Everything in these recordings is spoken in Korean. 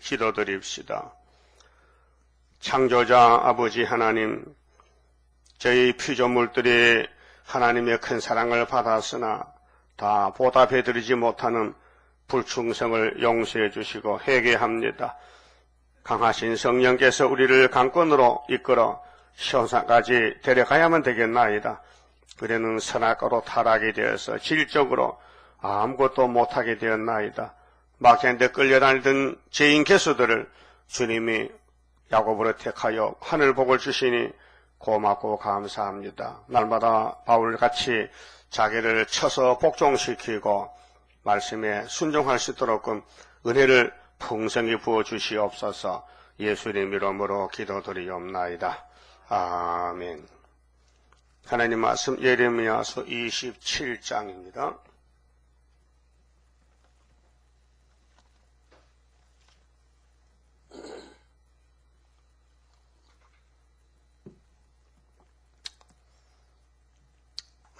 기도드립시다. 창조자 아버지 하나님, 저희 피조물들이 하나님의 큰 사랑을 받았으나 다 보답해드리지 못하는 불충성을 용서해 주시고 회개합니다. 강하신 성령께서 우리를 강권으로 이끌어 시험상까지 데려가야만 되겠나이다. 우리는 선악과로 타락이 되어서 질적으로 아무것도 못하게 되었나이다. 막힌데 끌려다니던 죄인 개수들을 주님이 야곱으로 택하여 하늘 복을 주시니 고맙고 감사합니다. 날마다 바울같이 자기를 쳐서 복종시키고 말씀에 순종할 수 있도록 은혜를 풍성히 부어주시옵소서. 예수님 이름으로 기도드리옵나이다. 아멘. 하나님 말씀 예레미야서 27장입니다.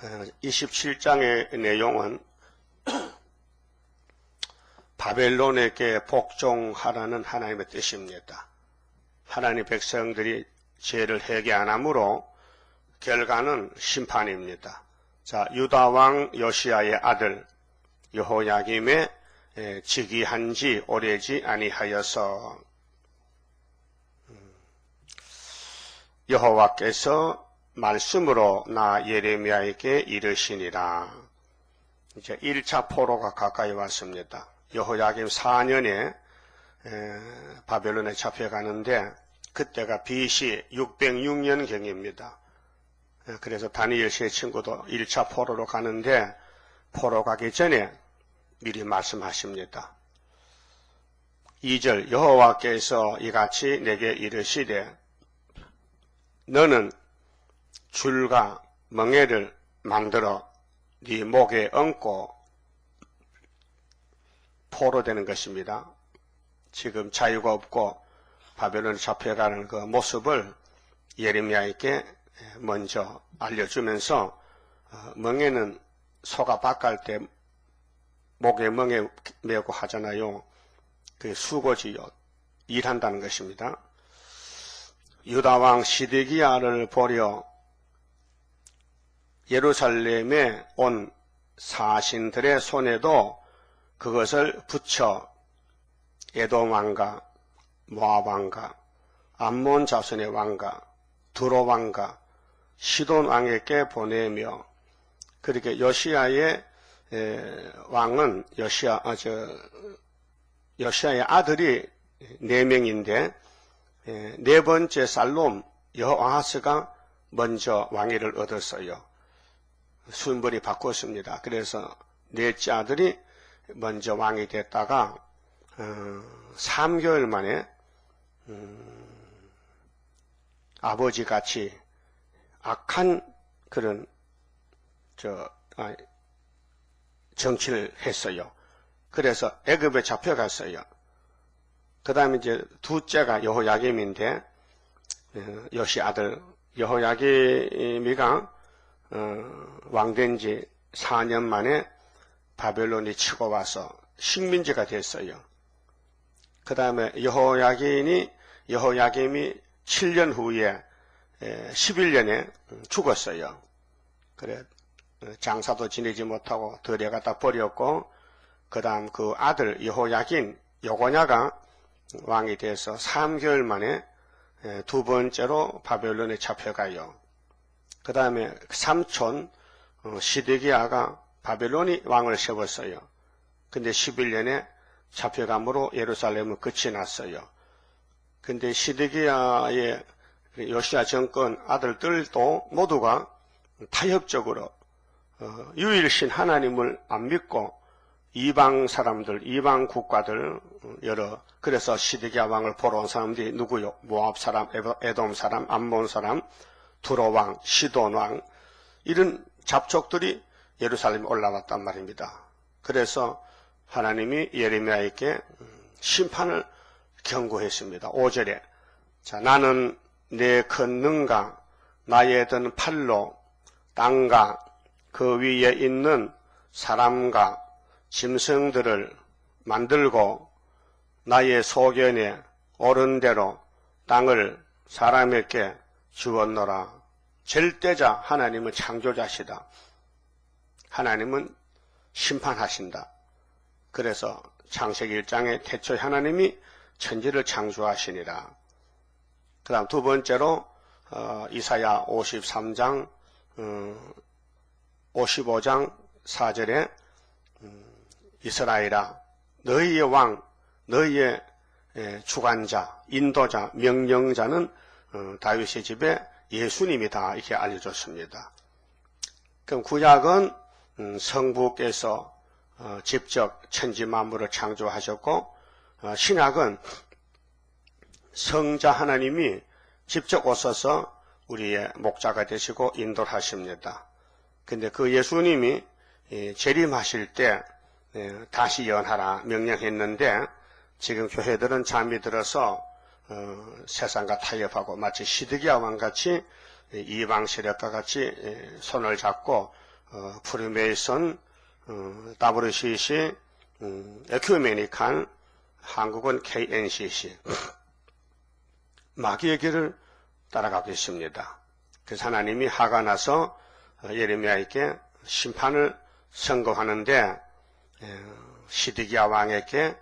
어, 27장의 내용은 바벨론에게 복종하라는 하나님의 뜻입니다. 하나님 백성들이 죄를 회개 안 하므로 결과는 심판입니다. 자, 유다 왕 요시야의 아들 여호야김의 즉위한 지 오래지 아니하여서 여호와께서 말씀으로 나 예레미야에게 이르시니라. 이제 1차 포로가 가까이 왔습니다. 여호야김 4년에 바벨론에 잡혀가는데 그때가 BC 606년경입니다. 그래서 다니엘 세 친구도 1차 포로로 가는데 포로 가기 전에 미리 말씀하십니다. 2절 여호와께서 이같이 내게 이르시되 너는 줄과 멍에를 만들어 네 목에 얹고 포로되는 것입니다. 지금 자유가 없고 바벨론에 잡혀가는 그 모습을 예레미야에게 먼저 알려주면서 멍에는 소가 밭갈 때 목에 멍에 메고 하잖아요. 그게 수고지요. 일한다는 것입니다. 유다왕 시드기야를 보려 예루살렘에 온 사신들의 손에도 그것을 붙여 에돔 왕과 모압 왕과 암몬 자손의 왕과 두로 왕과 시돈 왕에게 보내며 그렇게 요시야의 왕은 요시야의 아들이 4명인데 네 번째 살롬 여호아하스가 먼저 왕위를 얻었어요. 순번이 바꿨습니다. 그래서 넷째 아들이 먼저 왕이 됐다가 3개월 만에 아버지같이 악한 그런 정치를 했어요. 그래서 애굽에 잡혀갔어요. 그 다음에 이제 둘째가 여호야김인데 요시 아들 여호야김이가 왕된 지 4년 만에 바벨론이 치고 와서 식민지가 됐어요. 그 다음에 여호야김이 7년 후에 11년에 죽었어요. 그래 장사도 지내지 못하고 들에 갖다 버렸고 그 다음 그 아들 여호야긴 요고냐가 왕이 돼서 3개월 만에 두 번째로 바벨론에 잡혀가요. 그 다음에 삼촌 시드기야가 바벨론이 왕을 세웠어요. 근데 11년에 잡혀감으로 예루살렘은 끝이 났어요. 근데 시드기야의 요시야 정권 아들들도 모두가 타협적으로 유일신 하나님을 안 믿고 이방 사람들, 이방 국가들 그래서 시드기야 왕을 보러 온 사람들이 누구요? 모압 사람, 에돔 사람, 암몬 사람, 두로 왕, 시돈 왕 이런 잡족들이 예루살렘에 올라왔단 말입니다. 그래서 하나님이 예레미야에게 심판을 경고했습니다. 5절에 자 나는 내 큰 능과 나의 든 팔로 땅과 그 위에 있는 사람과 짐승들을 만들고 나의 소견에 옳은 대로 땅을 사람에게 주었노라. 절대자 하나님은 창조자시다. 하나님은 심판하신다. 그래서 창세기 1장에 태초에 하나님이 천지를 창조하시니라. 그 다음 두 번째로 이사야 53장 55장 4절에 이스라엘아 너희의 왕 너희의 주관자 인도자 명령자는 다윗의 집에 예수님이다 이렇게 알려줬습니다. 그럼 구약은 성부께서 직접 천지 만물을 창조하셨고 신약은 성자 하나님이 직접 오셔서 우리의 목자가 되시고 인도를 하십니다. 근데 그 예수님이 재림하실 때 다시 연하라 명령했는데 지금 교회들은 잠이 들어서 세상과 타협하고 마치 시드기야 왕같이 이방 세력과 같이 손을 잡고 프리메이슨, WCC, 에큐메니칸, 한국은 KNCC 마귀의 길을 따라가고 있습니다. 그래서 하나님이 화가 나서 예레미야에게 심판을 선고하는데 시드기야 왕에게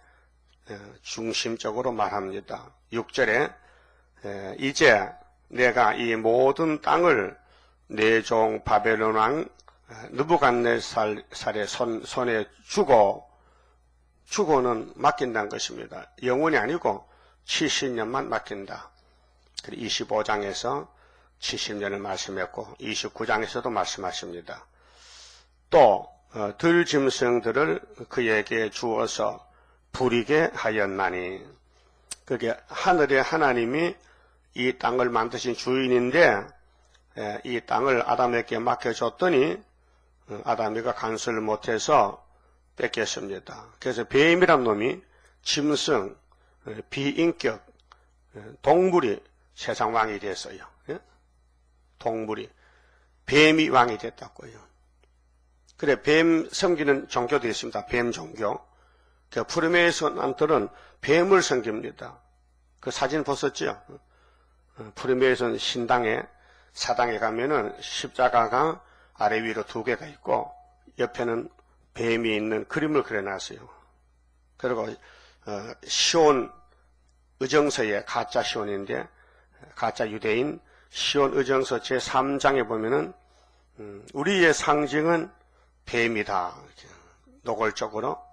중심적으로 말합니다. 6절에 이제 내가 이 모든 땅을 내 종 바벨론 왕 느부갓네살의 손에 주고는 맡긴다는 것입니다. 영원이 아니고 70년만 맡긴다. 25장에서 70년을 말씀했고 29장에서도 말씀하십니다. 또 들짐승들을 그에게 주어서 부리게 하였나니 그게 하늘의 하나님이 이 땅을 만드신 주인인데 이 땅을 아담에게 맡겨줬더니 아담이가 간수를 못해서 뺏겼습니다. 그래서 뱀이란 놈이 짐승, 비인격, 동물이 세상 왕이 됐어요. 동물이 뱀이 왕이 됐다고요. 그래 뱀 섬기는 종교도 있습니다. 뱀 종교. 그 푸르메이스 남들은 뱀을 섬깁니다. 그 사진 보셨죠? 푸르메이스 신당에 사당에 가면은 십자가가 아래 위로 두 개가 있고 옆에는 뱀이 있는 그림을 그려놨어요. 그리고 시온 의정서에 가짜 시온인데 가짜 유대인 시온 의정서 제3장에 보면은 우리의 상징은 뱀이다. 노골적으로.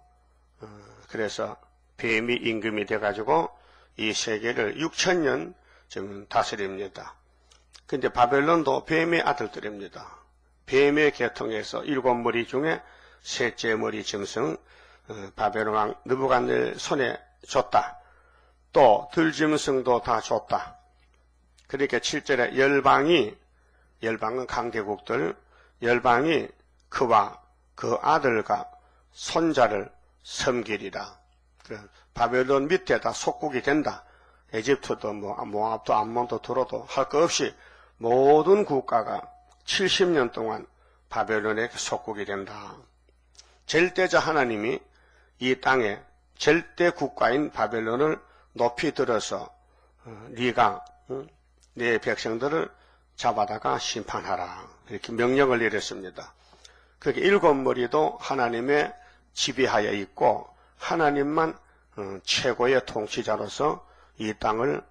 그래서 뱀이 임금이 돼가지고 이 세계를 6,000년 지금 다스립니다. 근데 바벨론도 뱀의 아들들입니다. 뱀의 계통에서 7머리 중에 셋째 머리 짐승 바벨론 왕 느부갓네살 손에 줬다. 또 들짐승도 다 줬다. 그러니까 7절에 열방은 강대국들, 열방이 그와 그 아들과 손자를 섬기리라. 바벨론 밑에다 속국이 된다. 에집트도 모압도 암몬도 두로도 할 것 없이 모든 국가가 70년 동안 바벨론의 속국이 된다. 절대자 하나님이 이 땅에 절대 국가인 바벨론을 높이 들어서 네가 네 백성들을 잡아다가 심판하라. 이렇게 명령을 내렸습니다. 그렇게 7머리도 하나님의 지배하에 있고 하나님만 최고의 통치자로서 이 땅을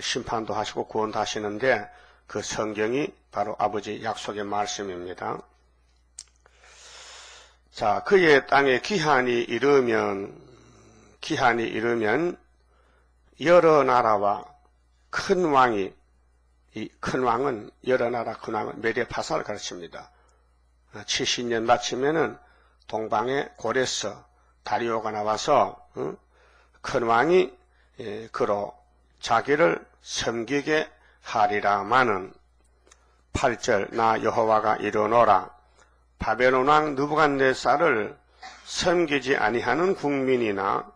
심판도 하시고 구원도 하시는데 그 성경이 바로 아버지 약속의 말씀입니다. 자, 그의 땅에 기한이 이르면 여러 나라와 큰 왕이 이 큰 왕은 여러 나라 큰 왕은 메데파사를 가르칩니다. 70년 마치면은 동방의 고레스 다리오가 나와서 큰 왕이 그로 자기를 섬기게 하리라마는 8절 나 여호와가 이르노라 바벨론 왕 느부갓네살을 섬기지 아니하는 국민이나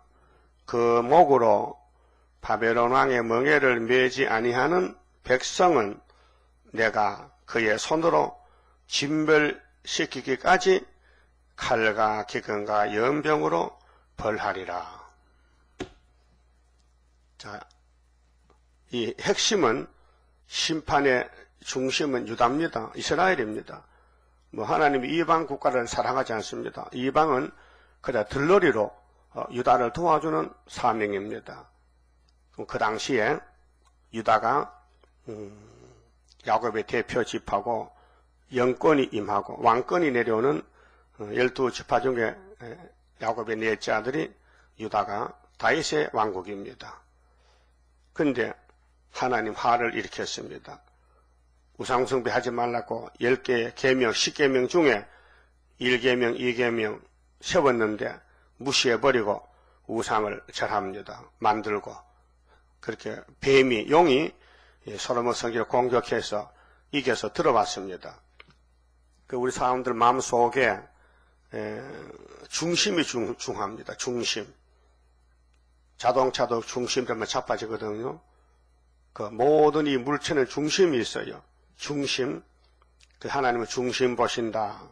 그 목으로 바벨론 왕의 멍에를 매지 아니하는 백성은 내가 그의 손으로 진멸시키기까지 칼과 기근과 연병으로 벌하리라. 자, 이 핵심은 심판의 중심은 유다입니다. 이스라엘입니다. 뭐 하나님이 이방 국가를 사랑하지 않습니다. 이방은 그냥 들러리로 유다를 도와주는 사명입니다. 그 당시에 유다가 야곱의 대표 집하고 영권이 임하고 왕권이 내려오는 12지파 중에 야곱의 넷째 아들이 유다가 다윗의 왕국입니다. 그런데 하나님 화를 일으켰습니다. 우상숭배 하지 말라고 10개의 계명, 10계명 중에 1계명, 2계명 세웠는데 무시해버리고 우상을 절합니다. 만들고 그렇게 뱀이, 용이 솔로몬 성기를 공격해서 이겨서 들어왔습니다. 우리 사람들 마음속에 중심이 중요합니다. 중심. 자동차도 중심 되면 자빠지거든요. 그 모든 이 물체는 중심이 있어요. 중심. 그 하나님은 중심 보신다.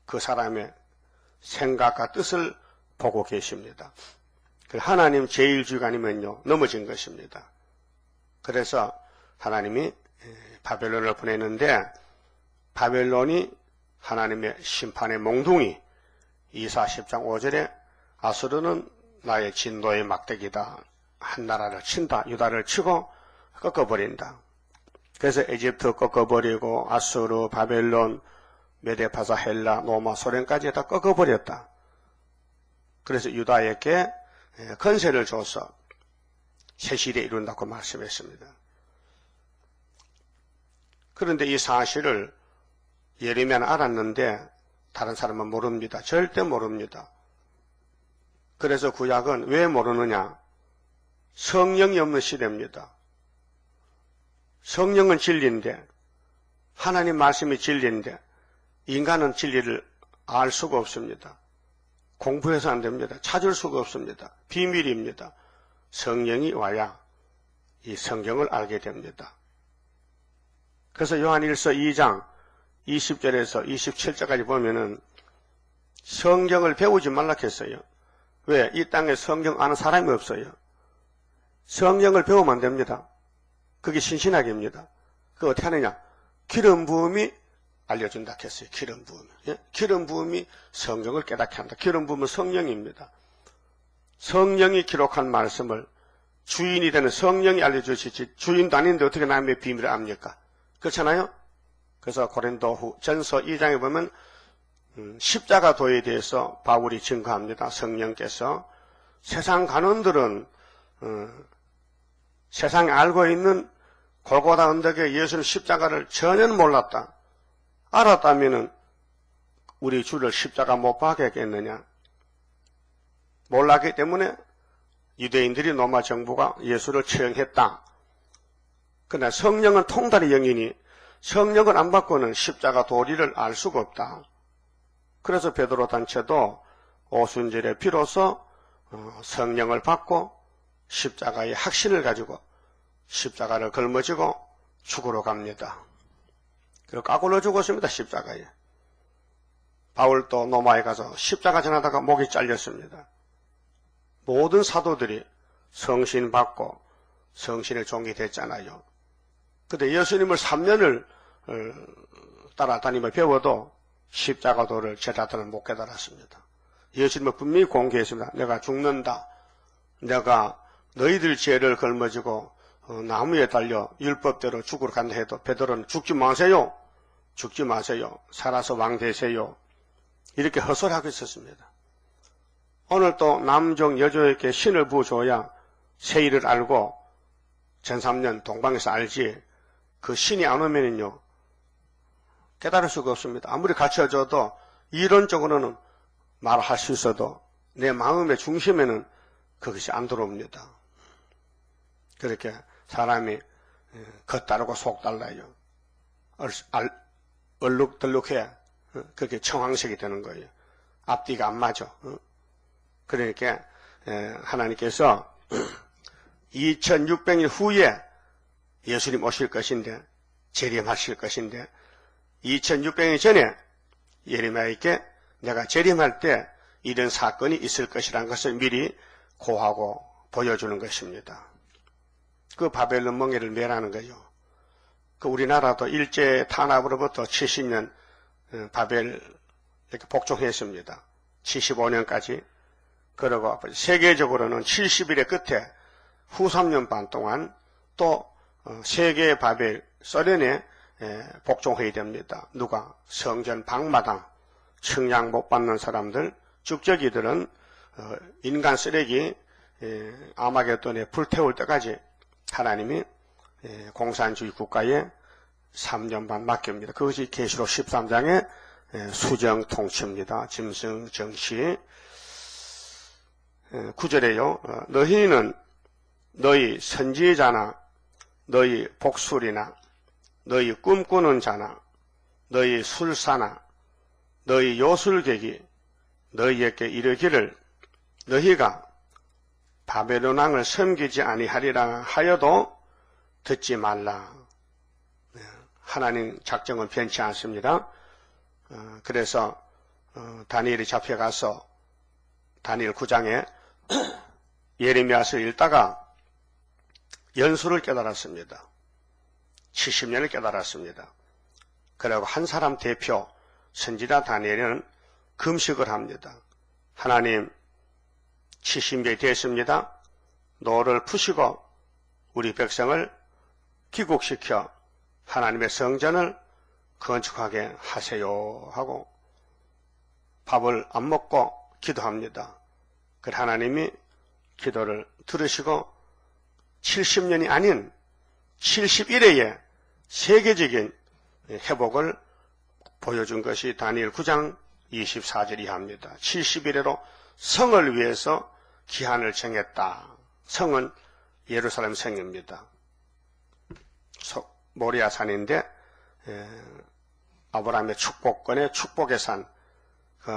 그 사람의 생각과 뜻을 보고 계십니다. 그 하나님 제1주간이면요 넘어진 것입니다. 그래서 하나님이 바벨론을 보내는데 바벨론이 하나님의 심판의 몽둥이. 이사 10장 5절에 아수르는 나의 진노의 막대기다. 한 나라를 친다. 유다를 치고 꺾어버린다. 그래서 에집트 꺾어버리고 아수르, 바벨론, 메데파사, 헬라, 로마, 소련까지 다 꺾어버렸다. 그래서 유다에게 건세를 줘서 세실에 이룬다고 말씀했습니다. 그런데 이 사실을 예레미야는 알았는데 다른 사람은 모릅니다. 절대 모릅니다. 그래서 구약은 왜 모르느냐? 성령이 없는 시대입니다. 성령은 진리인데 하나님 말씀이 진리인데 인간은 진리를 알 수가 없습니다. 공부해서 안 됩니다. 찾을 수가 없습니다. 비밀입니다. 성령이 와야 이 성경을 알게 됩니다. 그래서 요한일서 2장 20절에서 27절까지 보면은 성경을 배우지 말라 했어요. 왜? 이 땅에 성경 아는 사람이 없어요. 성경을 배우면 안 됩니다. 그게 신신학입니다. 그거 어떻게 하느냐? 기름 부음이 알려준다 했어요. 기름 부음. 예? 기름 부음이 성경을 깨닫게 한다. 기름 부음은 성령입니다. 성령이 기록한 말씀을 주인이 되는 성령이 알려주시지 주인도 아닌데 어떻게 남의 비밀을 압니까? 그렇잖아요? 그래서 고린도 전서 2장에 보면 십자가 도에 대해서 바울이 증거합니다. 성령께서 세상 간원들은 세상에 알고 있는 골고다 언덕에 예수는 십자가를 전혀 몰랐다. 알았다면 우리 주를 십자가 못 박겠느냐? 몰랐기 때문에 유대인들이 로마 정부가 예수를 처형했다. 그러나 성령은 통달의 영이니 성령을 안 받고는 십자가 도리를 알 수가 없다. 그래서 베드로 단체도 오순절에 비로소 성령을 받고 십자가의 확신을 가지고 십자가를 걸머지고 죽으러 갑니다. 그리고 까골로 죽었습니다. 십자가에. 바울도 로마에 가서 십자가 전하다가 목이 잘렸습니다. 모든 사도들이 성신 받고 성신의 종이 됐잖아요. 근데 예수님을 3년을 따라다니며 배워도 십자가도를 제자들은 못 깨달았습니다. 예수님은 분명히 공개했습니다. 내가 죽는다. 내가 너희들 죄를 걸머지고 나무에 달려 율법대로 죽으러 간다 해도 베드로는 죽지 마세요. 죽지 마세요. 살아서 왕 되세요. 이렇게 헛소리하고 있었습니다. 오늘 또 남종 여종에게 신을 부어줘야 세일을 알고 전3년 동방에서 알지 그 신이 안 오면은요 깨달을 수가 없습니다. 아무리 가르쳐줘도 이론적으로는 말할 수 있어도 내 마음의 중심에는 그것이 안 들어옵니다. 그렇게 사람이 겉 다르고 속 달라요. 얼룩덜룩해. 그렇게 청황색이 되는 거예요. 앞뒤가 안 맞아. 그러니까 하나님께서 2600년 후에 예수님 오실 것인데 재림하실 것인데 2600년 전에 예레미야에게 내가 재림할 때 이런 사건이 있을 것이라는 것을 미리 고하고 보여주는 것입니다. 그 바벨론 멍에를 멸하는 거죠. 그 우리나라도 일제 탄압으로부터 70년 바벨 이렇게 복종했습니다. 75년까지. 그리고 세계적으로는 70일의 끝에 후 3년 반 동안 또 세계의 바벨 소련에 복종해야 됩니다. 누가? 성전 방마당 측량 못 받는 사람들, 쭉저기들은 인간 쓰레기 아마겟돈에 불태울 때까지 하나님이 공산주의 국가에 3년 반 맡깁니다. 그것이 계시록 13장의 수정 통치입니다. 짐승 정치 9절에요. 너희는 너희 선지자나 너희 복술이나 너희 꿈꾸는 자나 너희 술사나 너희 요술객이 너희에게 이르기를 너희가 바벨론 왕을 섬기지 아니하리라 하여도 듣지 말라. 하나님 작정은 변치 않습니다. 그래서 다니엘이 잡혀가서 다니엘 9장에 예레미야서 읽다가 연수를 깨달았습니다. 70년을 깨달았습니다. 그리고 한 사람 대표 선지자 다니엘은 금식을 합니다. 하나님 70년이 됐습니다. 노를 푸시고 우리 백성을 귀국시켜 하나님의 성전을 건축하게 하세요 하고 밥을 안 먹고 기도합니다. 그 하나님이 기도를 들으시고 70년이 아닌 71회에 세계적인 회복을 보여준 것이 다니엘 9장 24절 이하입니다. 71회로 성을 위해서 기한을 정했다. 성은 예루살렘 성입니다. 모리아산인데 아브라함의 축복권의 축복의 산,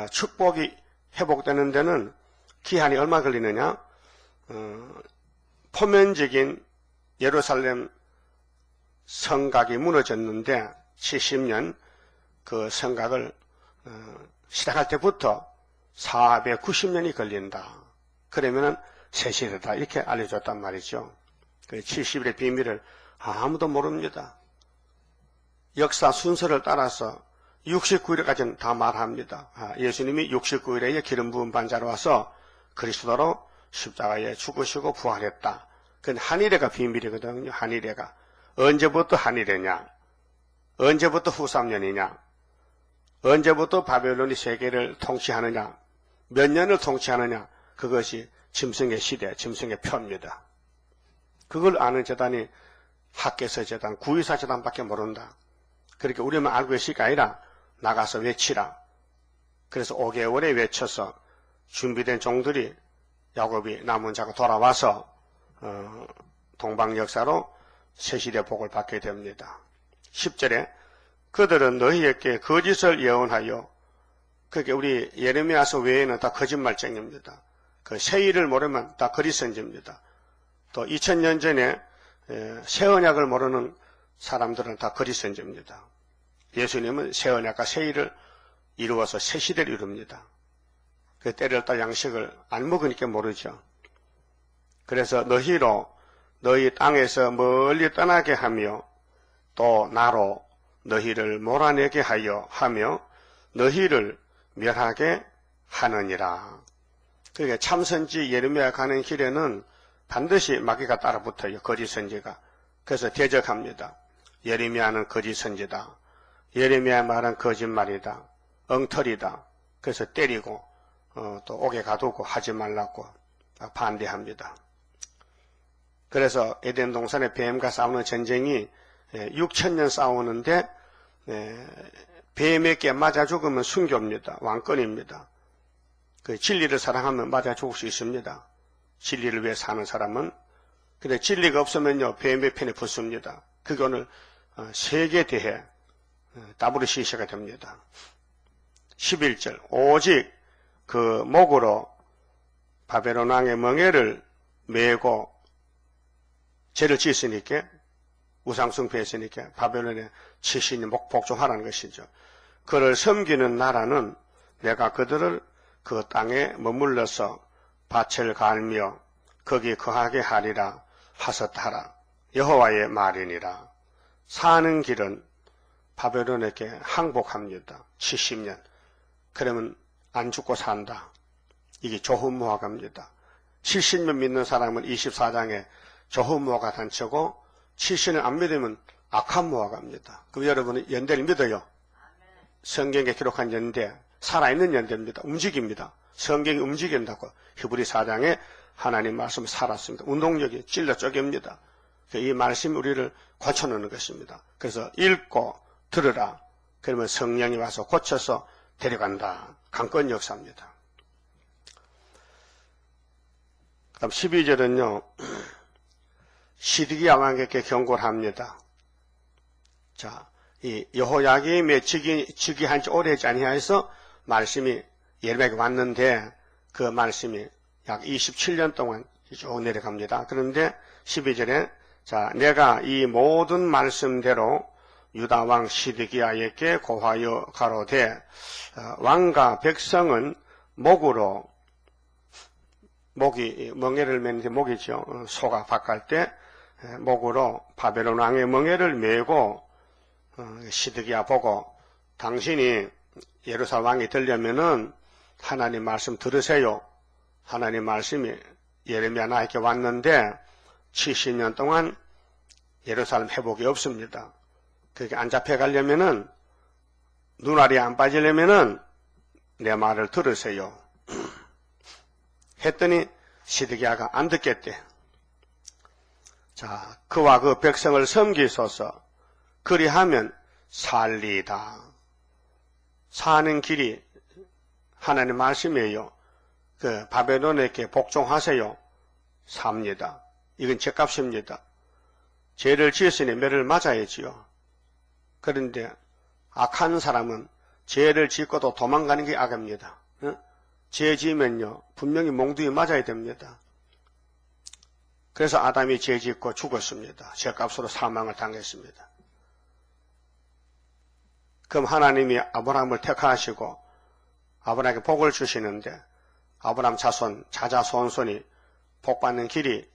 축복이 회복되는 데는 기한이 얼마 걸리느냐? 포면적인 예루살렘 성곽이 무너졌는데 70년 그 성곽을 시작할 때부터 490년이 걸린다. 그러면은 새시대다 이렇게 알려줬단 말이죠. 그 70일의 비밀을 아무도 모릅니다. 역사 순서를 따라서 69일까지는 다 말합니다. 예수님이 69일에 기름 부은 반자로 와서 그리스도로 십자가에 죽으시고 부활했다. 그건 한일회가 비밀이거든요. 한일회가. 언제부터 한일회냐? 언제부터 후 3년이냐? 언제부터 바벨론이 세계를 통치하느냐? 몇 년을 통치하느냐? 그것이 짐승의 시대, 짐승의 표입니다. 그걸 아는 재단이 학개서 재단, 구의사 재단밖에 모른다. 그렇게 우리만 알고 있을 게 아니라 나가서 외치라. 그래서 5개월에 외쳐서 준비된 종들이 야곱이 남은 자가 돌아와서 동방 역사로 새시대 복을 받게 됩니다. 10절에 그들은 너희에게 거짓을 예언하여, 그게 우리 예레미야서 외에는 다 거짓말쟁입니다. 그 세일을 모르면 다 거짓 선지입니다. 또 2000년 전에 새 언약을 모르는 사람들은 다 거짓 선지입니다. 예수님은 새 언약과 세일을 이루어서 새 시대를 이룹니다. 그 때를 딸 양식을 안 먹으니까 모르죠. 그래서 너희로 너희 땅에서 멀리 떠나게 하며 또 나로 너희를 몰아내게 하며 너희를 멸하게 하느니라. 그러니까 참선지 예레미야 가는 길에는 반드시 마귀가 따라 붙어요. 거짓 선지가. 그래서 대적합니다. 예레미야는 거짓 선지다. 예레미야 말은 거짓말이다. 엉터리다. 그래서 때리고 또 옥에 가두고 하지 말라고 반대합니다. 그래서 에덴 동산의 뱀과 싸우는 전쟁이 6000년 싸우는데 뱀에게 맞아 죽으면 순교입니다. 왕권입니다. 그 진리를 사랑하면 맞아 죽을 수 있습니다. 진리를 위해 사는 사람은. 근데 진리가 없으면요 뱀의 편에 붙습니다. 그게 오늘 세계대회 WCC가 됩니다. 11절 오직 그 목으로 바벨론 왕의 멍에를 메고 죄를 지었으니까 우상숭배했으니까 바벨론의 70년 복종하라는 것이죠. 그를 섬기는 나라는 내가 그들을 그 땅에 머물러서 밭을 갈며 거기 거하게 하리라 하셨하라. 여호와의 말이니라. 사는 길은 바벨론에게 항복합니다. 70년. 그러면 안 죽고 산다. 이게 조훈모학입니다. 70년 믿는 사람은 24장에 조훈모학가 단체고 70년 안 믿으면 악한모학입니다. 그럼 여러분은 연대를 믿어요? 성경에 기록한 연대, 살아있는 연대입니다. 움직입니다. 성경이 움직인다고. 히브리 4장에 하나님 말씀 살았습니다. 운동력이 찔러 쪼갭니다. 이 말씀이 우리를 고쳐놓는 것입니다. 그래서 읽고 들으라. 그러면 성령이 와서 고쳐서 데려간다. 강권 역사입니다. 그 다음 12절은요. 시드기야 왕에게 경고를 합니다. 자, 이 여호야김의 즉위한 지 오래지 아니하여서 말씀이 예레미야에게 왔는데 그 말씀이 약 27년 동안 쭉 내려갑니다. 그런데 12절에 자, 내가 이 모든 말씀대로 유다 왕 시드기야에게 고하여 가로되 왕과 백성은 목으로 목이 멍에를 매는데 목이죠. 소가 밭갈 때 목으로 바벨론 왕의 멍에를 메고 시드기야 보고 당신이 예루살렘 왕이 되려면은 하나님 말씀 들으세요. 하나님 말씀이 예레미야 나에게 왔는데 70년 동안 예루살렘 회복이 없습니다. 그게 안 잡혀가려면은 눈알이 안 빠지려면은 내 말을 들으세요. 했더니 시드기야가 안 듣겠대. 자, 그와 그 백성을 섬기소서. 그리하면 살리다. 사는 길이 하나님 말씀이에요. 그 바벨론에게 복종하세요. 삽니다. 이건 죄값입니다. 죄를 지었으니 매를 맞아야지요. 그런데 악한 사람은 죄를 짓고도 도망가는 게 악입니다. 죄 지으면요 분명히 몽둥이 맞아야 됩니다. 그래서 아담이 죄 짓고 죽었습니다. 죄값으로 사망을 당했습니다. 그럼 하나님이 아브라함을 택하시고 아브라함에게 복을 주시는데 아브라함 자손, 자자손손이 복받는 길이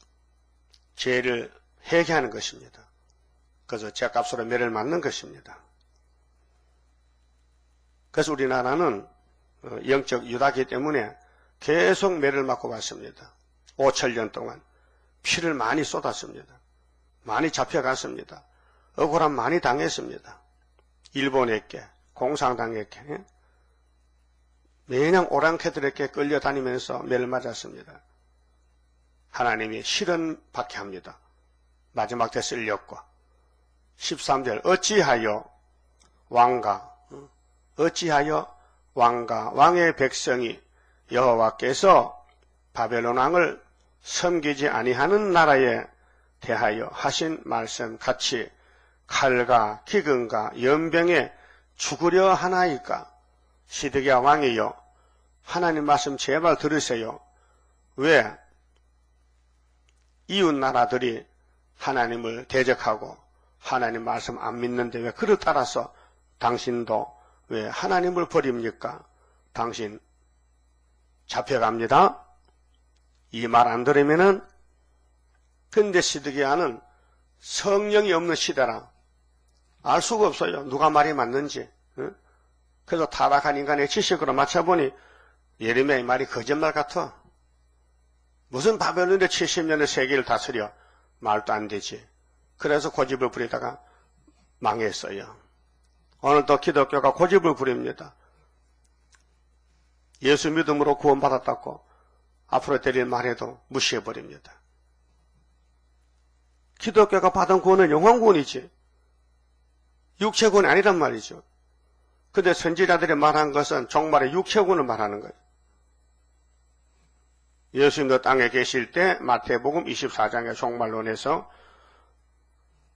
죄를 회개하는 것입니다. 그래서 죄값으로 매를 맞는 것입니다. 그래서 우리나라는 영적 유다기 때문에 계속 매를 맞고 왔습니다. 5천년 동안 피를 많이 쏟았습니다. 많이 잡혀갔습니다. 억울함 많이 당했습니다. 일본에게, 공산당에게, 매년 오랑캐들에게 끌려다니면서 매를 맞았습니다. 하나님이 실현받게 합니다. 마지막 때 쓸렸고 13절 어찌하여 왕과 왕의 백성이 여호와께서 바벨론 왕을 섬기지 아니하는 나라에 대하여 하신 말씀 같이 칼과 기근과 연병에 죽으려 하나이까. 시드기야 왕이여 하나님 말씀 제발 들으세요. 왜 이웃 나라들이 하나님을 대적하고 하나님 말씀 안 믿는데 왜 그를 따라서 당신도 왜 하나님을 버립니까? 당신 잡혀갑니다. 이 말 안 들으면은. 근데 시드기야는 성령이 없는 시대라 알 수가 없어요. 누가 말이 맞는지. 그래서 타락한 인간의 지식으로 맞춰보니 예레미야의 말이 거짓말 같아. 무슨 바벨론의 70년의 세계를 다스려. 말도 안 되지. 그래서 고집을 부리다가 망했어요. 오늘도 기독교가 고집을 부립니다. 예수 믿음으로 구원받았다고 앞으로 드릴 말해도 무시해버립니다. 기독교가 받은 구원은 영혼구원이지 육체구원이 아니란 말이죠. 근데 선지자들이 말한 것은 종말의 육체구원을 말하는 거예요. 예수님도 땅에 계실 때 마태복음 24장의 종말론에서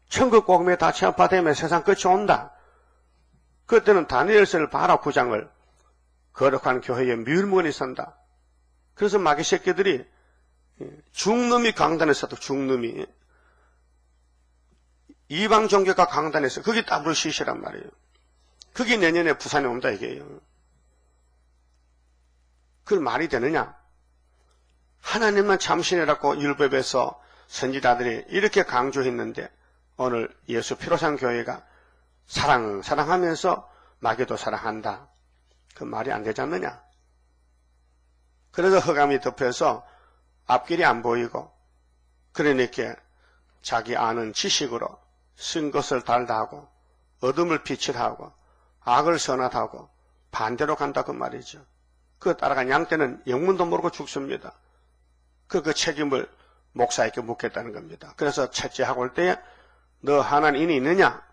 천국 복음에 다 체험받으면 세상 끝이 온다. 그때는 다니엘서를 봐라 9장을 거룩한 교회에 뮬문이 선다. 그래서 마귀 새끼들이 중놈이 강단에서도 중놈이 이방 종교가 강단에서 그게 WCC란 말이에요. 그게 내년에 부산에 온다 이게요. 그걸 말이 되느냐? 하나님만 참신이라고 율법에서 선지자들이 이렇게 강조했는데 오늘 예수 피로산 교회가 사랑하면서 마귀도 사랑한다. 그 말이 안 되지 않느냐. 그래서 흑암이 덮여서 앞길이 안 보이고 그러니까 자기 아는 지식으로 쓴 것을 달다 하고 어둠을 빛을 하고 악을 선하다고 반대로 간다 그 말이죠. 그 따라간 양떼는 영문도 모르고 죽습니다. 그 책임을 목사에게 묻겠다는 겁니다. 그래서 채째하고 올 때에 너 하나님이 있느냐?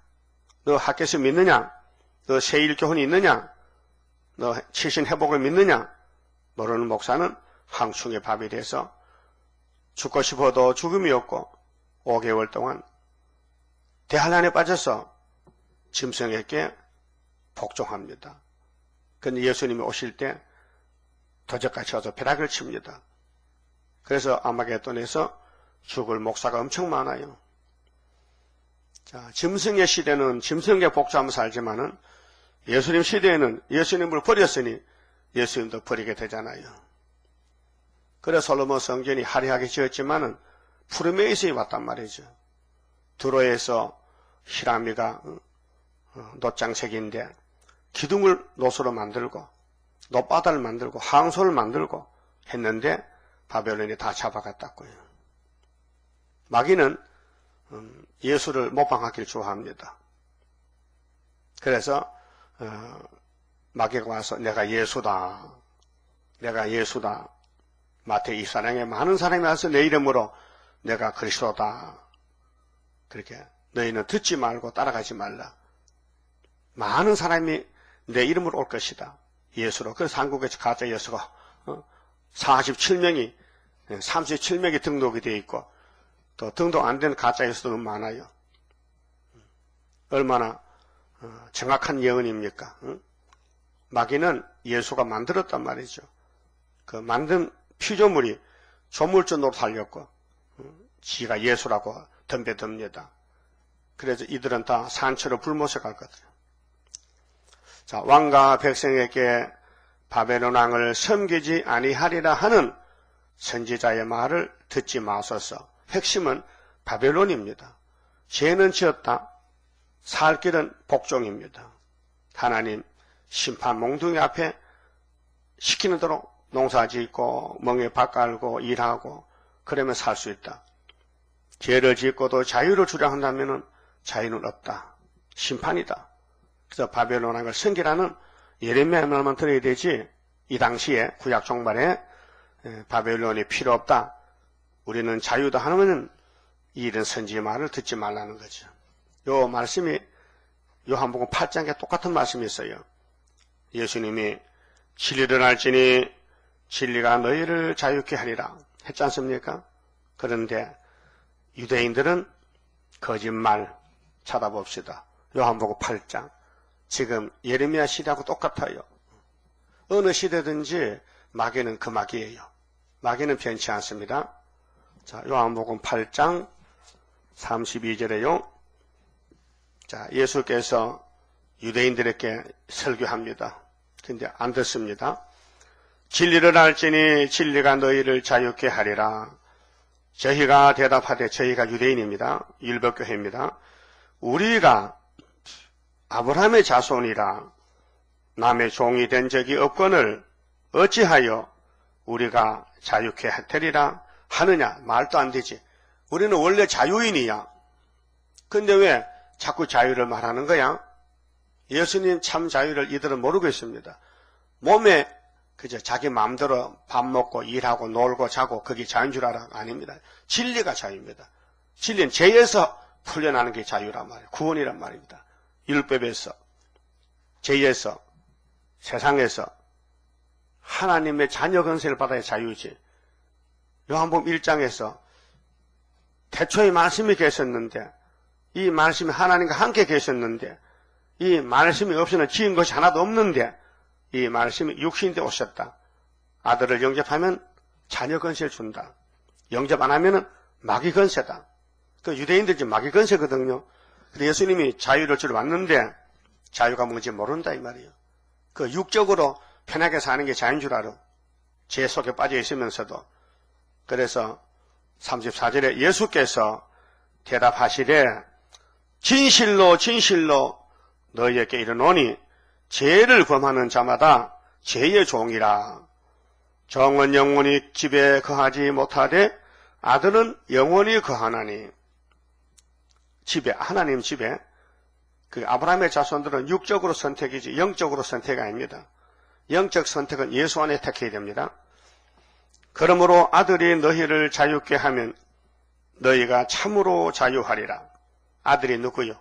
너 학교에서 믿느냐? 너 세일교훈이 있느냐? 너 칠신회복을 믿느냐? 모르는 목사는 항충의 밥이 돼서 죽고 싶어도 죽음이 없고 5개월 동안 대환란에 빠져서 짐승에게 복종합니다. 그런데 예수님이 오실 때 도적같이 와서 벼락을 칩니다. 그래서 아마겟돈에서 죽을 목사가 엄청 많아요. 자, 짐승의 시대는 짐승에게 복종하며 살지만은 예수님 시대에는 예수님을 버렸으니 예수님도 버리게 되잖아요. 그래서 솔로몬 성전이 화려하게 지었지만은 푸르메이스에 왔단 말이죠. 두로에서 히라미가 놋장색인데 기둥을 놋으로 만들고 놋바다를 만들고 항소를 만들고 했는데 바벨론이 다 잡아갔다고요. 마귀는 예수를 모방하기를 좋아합니다. 그래서 마귀가 와서 내가 예수다. 마태 24장에 많은 사람이 와서 내 이름으로 내가 그리스도다. 그렇게 너희는 듣지 말고 따라가지 말라. 많은 사람이 내 이름으로 올 것이다. 예수로. 그래서 한국에서 가짜 예수가 37명이 등록이 되어 있고 또 등록 안 된 가짜 예수도 많아요. 얼마나 정확한 예언입니까? 마귀는 예수가 만들었단 말이죠. 그 만든 피조물이 조물주로 달렸고 지가 예수라고 덤벼듭니다. 그래서 이들은 다 산채로 불못에 갈 거거든요. 자, 왕과 백성에게 바벨론 왕을 섬기지 아니하리라 하는 선지자의 말을 듣지 마소서. 핵심은 바벨론입니다. 죄는 지었다. 살 길은 복종입니다. 하나님 심판 몽둥이 앞에 시키는 대로 농사 짓고 멍에 밭 갈고 일하고 그러면 살 수 있다. 죄를 짓고도 자유를 주장한다면 자유는 없다. 심판이다. 그래서 바벨론 왕을 섬기라는 예레미야 말만 들어야 되지 이 당시에 구약 종말에 바벨론이 필요 없다. 우리는 자유다 하면 이런 선지의 말을 듣지 말라는 거죠. 요 말씀이 요한복음 8장에 똑같은 말씀이 있어요. 예수님이 진리를 알지니 진리가 너희를 자유케 하리라 했지 않습니까? 그런데 유대인들은 거짓말 찾아봅시다. 요한복음 8장. 지금 예레미야 시대하고 똑같아요. 어느 시대든지 마귀는 그 마귀예요. 마귀는 변치 않습니다. 자, 요한복음 8장 32절에요. 자, 예수께서 유대인들에게 설교합니다. 근데 안 듣습니다. 진리를 알지니 진리가 너희를 자유케 하리라. 저희가 대답하되 저희가 유대인입니다. 율법교회입니다. 우리가 아브라함의 자손이라 남의 종이 된 적이 없거늘 어찌하여 우리가 자유케 되리라 하느냐. 말도 안 되지. 우리는 원래 자유인이야. 근데 왜 자꾸 자유를 말하는 거야? 예수님 참 자유를 이들은 모르고 있습니다. 몸에 그저 자기 마음대로 밥 먹고 일하고 놀고 자고 그게 자유인 줄 알아? 아닙니다. 진리가 자유입니다. 진리는 죄에서 풀려나는 게 자유란 말이에요. 구원이란 말입니다. 율법에서, 죄에서, 세상에서 하나님의 자녀 권세를 받아야 자유지. 요한복음 1장에서 태초에 말씀이 계셨는데 이 말씀이 하나님과 함께 계셨는데 이 말씀이 없이는 지은 것이 하나도 없는데 이 말씀이 육신인데 오셨다. 아들을 영접하면 자녀 권세를 준다. 영접 안 하면은 마귀 권세다. 그 유대인들이 마귀 권세거든요. 근데 예수님이 자유를 주러 왔는데 자유가 뭔지 모른다 이 말이에요. 그 육적으로 편하게 사는 게 자유인 줄 알아. 죄 속에 빠져 있으면서도 그래서 34절에 예수께서 대답하시되 진실로 진실로 너희에게 이르노니 죄를 범하는 자마다 죄의 종이라. 정은 영원히 집에 거하지 못하되 아들은 영원히 거하나니. 집에, 하나님 집에, 그 아브라함의 자손들은 육적으로 선택이지 영적으로 선택이 아닙니다. 영적 선택은 예수 안에 택해야 됩니다. 그러므로 아들이 너희를 자유케 하면 너희가 참으로 자유하리라. 아들이 누구요?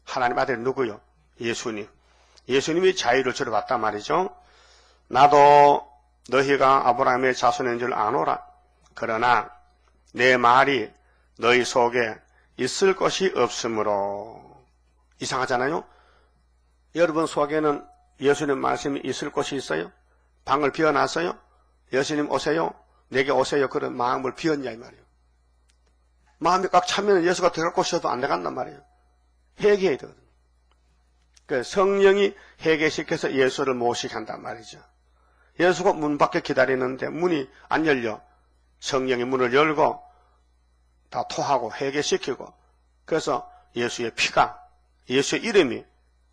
하나님 아들이 누구요? 예수님. 예수님이 자유를 주러 왔단 말이죠. 나도 너희가 아브라함의 자손인 줄 아노라. 그러나 내 말이 너희 속에 있을 것이 없으므로. 이상하잖아요. 여러분 속에는 예수님 말씀이 있을 것이 있어요? 방을 비워놨어요? 예수님 오세요? 내게 오세요? 그런 마음을 비웠냐 이 말이에요. 마음이 꽉 차면 예수가 들어갈 곳이어도 안 들어간단 말이에요. 회개해야 되거든요. 그 성령이 회개시켜서 예수를 모시게 한단 말이죠. 예수가 문 밖에 기다리는데 문이 안 열려. 성령이 문을 열고 다 토하고 회개시키고, 그래서 예수의 피가, 예수의 이름이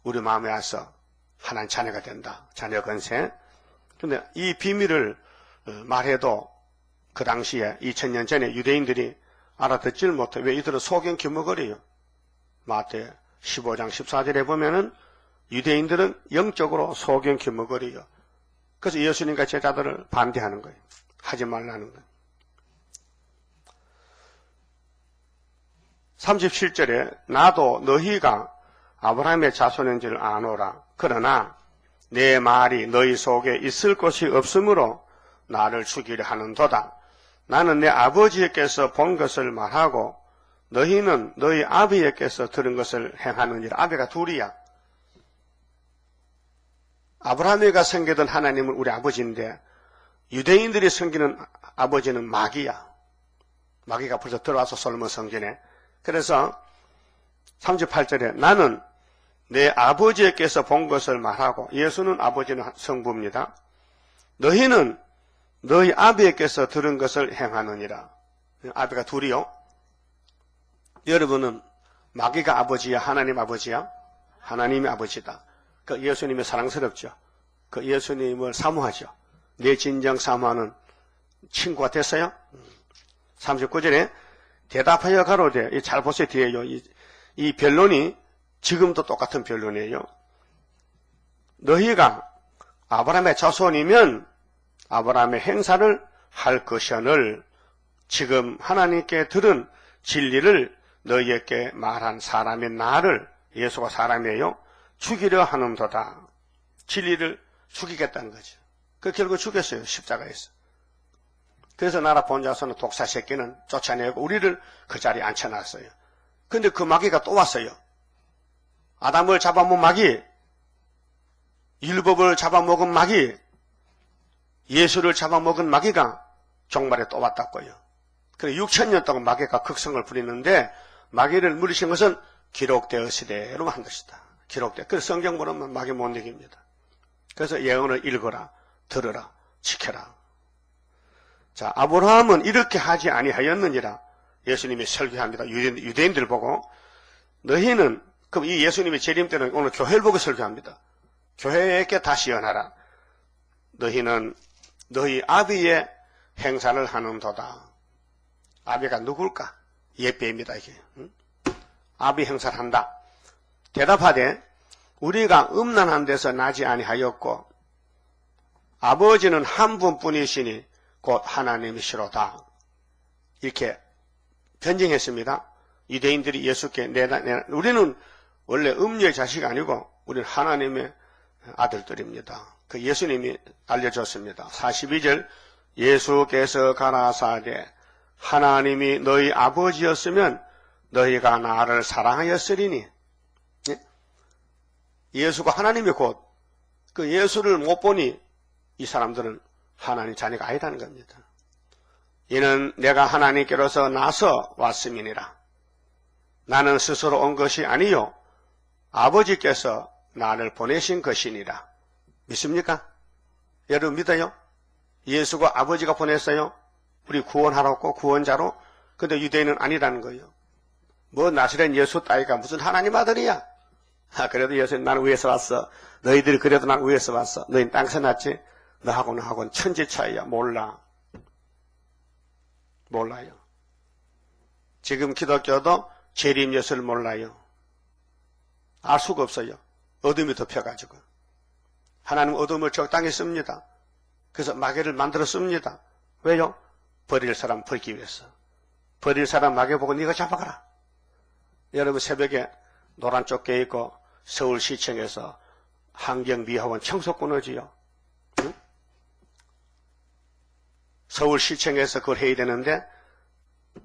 우리 마음에 와서 하나님 자녀가 된다. 자녀 건세. 근데 이 비밀을 말해도 그 당시에 2000년 전에 유대인들이 알아듣질 못해. 왜 이들은 소경 규모거리요. 마태 15장 14절에 보면은 유대인들은 영적으로 소경 규모거리요. 그래서 예수님과 제자들을 반대하는 거예요. 하지 말라는 거예요. 37절에 나도 너희가 아브라함의 자손인 줄 아노라. 그러나 내 말이 너희 속에 있을 것이 없으므로 나를 죽이려 하는도다. 나는 내 아버지께서 본 것을 말하고 너희는 너희 아비에게서 들은 것을 행하느니라. 아비가 둘이야. 아브라함에게 섬기던 하나님은 우리 아버지인데 유대인들이 섬기는 아버지는 마귀야. 마귀가 벌써 들어와서 솔로몬 성전에. 그래서 38절에 나는 내 아버지께서 본 것을 말하고, 예수는 아버지는 성부입니다. 너희는 너희 아비에게서 들은 것을 행하느니라. 아비가 둘이요. 여러분은 마귀가 아버지야, 하나님 아버지야? 하나님이 아버지다. 그 예수님이 사랑스럽죠. 그 예수님을 사모하죠. 내 진정 사모하는 친구가 됐어요. 39절에 대답하여 가로되, 잘 보세요 뒤에요. 이 변론이 지금도 똑같은 변론이에요. 너희가 아브라함의 자손이면 아브라함의 행사를 할 것이오늘 지금 하나님께 들은 진리를 너희에게 말한 사람의 나를, 예수가 사람이에요, 죽이려 하는도다. 진리를 죽이겠다는 거죠. 그 결국 죽였어요. 십자가에서. 그래서 나라 본자손은 독사 새끼는 쫓아내고 우리를 그 자리에 앉혀놨어요. 근데 그 마귀가 또 왔어요. 아담을 잡아먹은 마귀, 율법을 잡아먹은 마귀, 예수를 잡아먹은 마귀가 종말에 또 왔다고요. 그래 6,000년 동안 마귀가 극성을 부리는데 마귀를 물리신 것은 기록되었으되로만 한 것이다. 기록돼. 그래서 성경 보면 마귀 못 이깁니다. 그래서 예언을 읽어라, 들어라, 지켜라. 자, 아브라함은 이렇게 하지 아니하였느니라. 예수님이 설교합니다. 유대인들 보고 너희는, 그럼 이 예수님의 재림 때는 오늘 교회를 보고 설교합니다. 교회에게 다시 연하라. 너희는 너희 아비의 행사를 하는도다. 아비가 누굴까? 예배입니다, 이게. 아비 행사를 한다. 대답하되 우리가 음란한 데서 나지 아니하였고 아버지는 한 분뿐이시니 곧 하나님이시로다. 이렇게 변증했습니다. 유대인들이 예수께 우리는 원래 음녀의 자식이 아니고 우리는 하나님의 아들들입니다. 그 예수님이 알려줬습니다. 42절 예수께서 가라사대 하나님이 너희 아버지였으면 너희가 나를 사랑하였으리니. 예수가 하나님이 곧 그 예수를 못 보니 이 사람들은 하나님 자녀가 아니라는 겁니다. 이는 내가 하나님께로서 나서 왔음이니라. 나는 스스로 온 것이 아니요 아버지께서 나를 보내신 것이니라. 믿습니까? 여러분 믿어요? 예수가 아버지가 보냈어요? 우리 구원하라고 구원자로. 근데 유대인은 아니라는 거예요. 뭐 나사렛 예수 따위가 무슨 하나님 아들이야. 그래도 예수님 나는 위에서 왔어. 너희들이 그래도 난 위에서 왔어. 너희는 땅에서 났지. 너하고 나하고는 천지 차이야. 몰라요. 지금 기독교도 재림 예수를 몰라요. 알 수가 없어요. 어둠이 덮여가지고. 하나님은 어둠을 적당히 씁니다. 그래서 마귀를 만들어 씁니다. 왜요? 버릴 사람 버리기 위해서. 버릴 사람 마귀 보고 네가 잡아가라. 여러분 새벽에 노란 쪽게 입고 서울시청에서 환경미화원 청소 끊어지요. 응? 서울시청에서 그걸 해야 되는데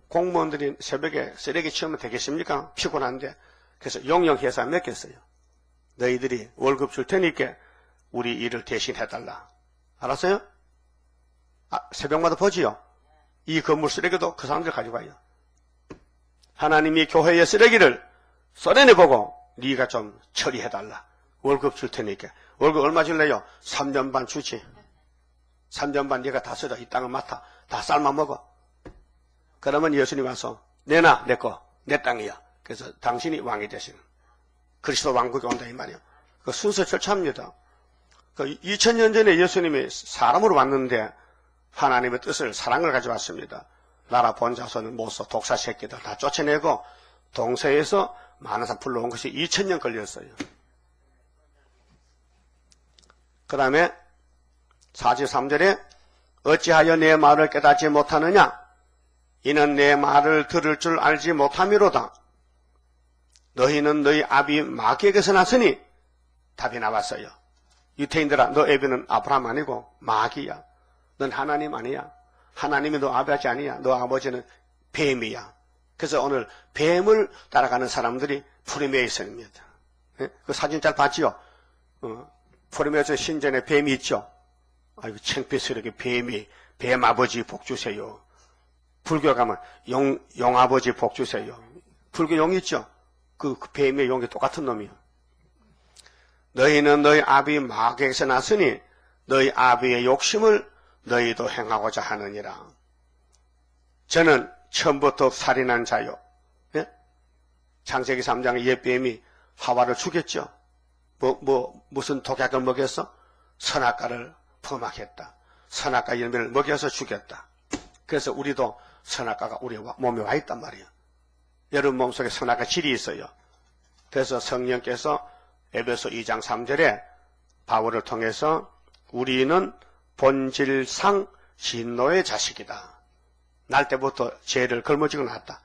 공무원들이 새벽에 쓰레기 치우면 되겠습니까? 피곤한데. 그래서 용역회사 맡겼어요. 너희들이 월급 줄 테니까 우리 일을 대신 해달라. 알았어요? 새벽마다 보지요. 이 건물 쓰레기도 그 사람들 가져가요. 하나님이 교회의 쓰레기를 썰어내보고 네가 좀 처리해달라. 월급 줄 테니까. 월급 얼마 줄래요? 3년 반 주지. 3년 반 네가 다 써라. 이 땅을 맡아. 다 삶아 먹어. 그러면 예수님 와서 내놔 내 거. 내 땅이야. 그래서 당신이 왕이 되시는 그리스도 왕국이 온다 이 말이에요. 그 순서 절차입니다. 그 2000년 전에 예수님이 사람으로 왔는데 하나님의 뜻을 사랑을 가져왔습니다. 나라 본자손은 모서 독사 새끼들 다 쫓아내고 동서에서 많은 사람 불러온 것이 2000년 걸렸어요. 그 다음에 43절에 어찌하여 내 말을 깨닫지 못하느냐? 이는 내 말을 들을 줄 알지 못함이로다. 너희는 너희 아비 마귀에게서 났으니 답이 나왔어요. 유태인들아 너 애비는 아브라함 아니고 마귀야. 넌 하나님 아니야. 하나님이 너 아버지 아니야. 너 아버지는 뱀이야. 그래서 오늘 뱀을 따라가는 사람들이 프리메이슨입니다. 그 사진 잘 봤지요? 프리메이슨 신전에 뱀이 있죠? 아이고 창피스럽게 뱀 아버지 복 주세요. 불교 가면 용 아버지 복 주세요. 불교 용 있죠? 그 뱀의 용이 똑같은 놈이요. 너희는 너희 아비 마귀에게서 났으니 너희 아비의 욕심을 너희도 행하고자 하느니라. 저는 처음부터 살인한 자요. 예? 창세기 3장의 옛 뱀이 하와를 죽였죠. 무슨 독약을 먹여서 선악과를 범하겠다. 선악과 열매를 먹여서 죽였다. 그래서 우리도 선악과가 우리 몸에 와 있단 말이에요. 여러분 몸속에 선악과 질이 있어요. 그래서 성령께서 에베소 2장 3절에 바울을 통해서 우리는 본질상 진노의 자식이다. 날 때부터 죄를 걸머지고 났다.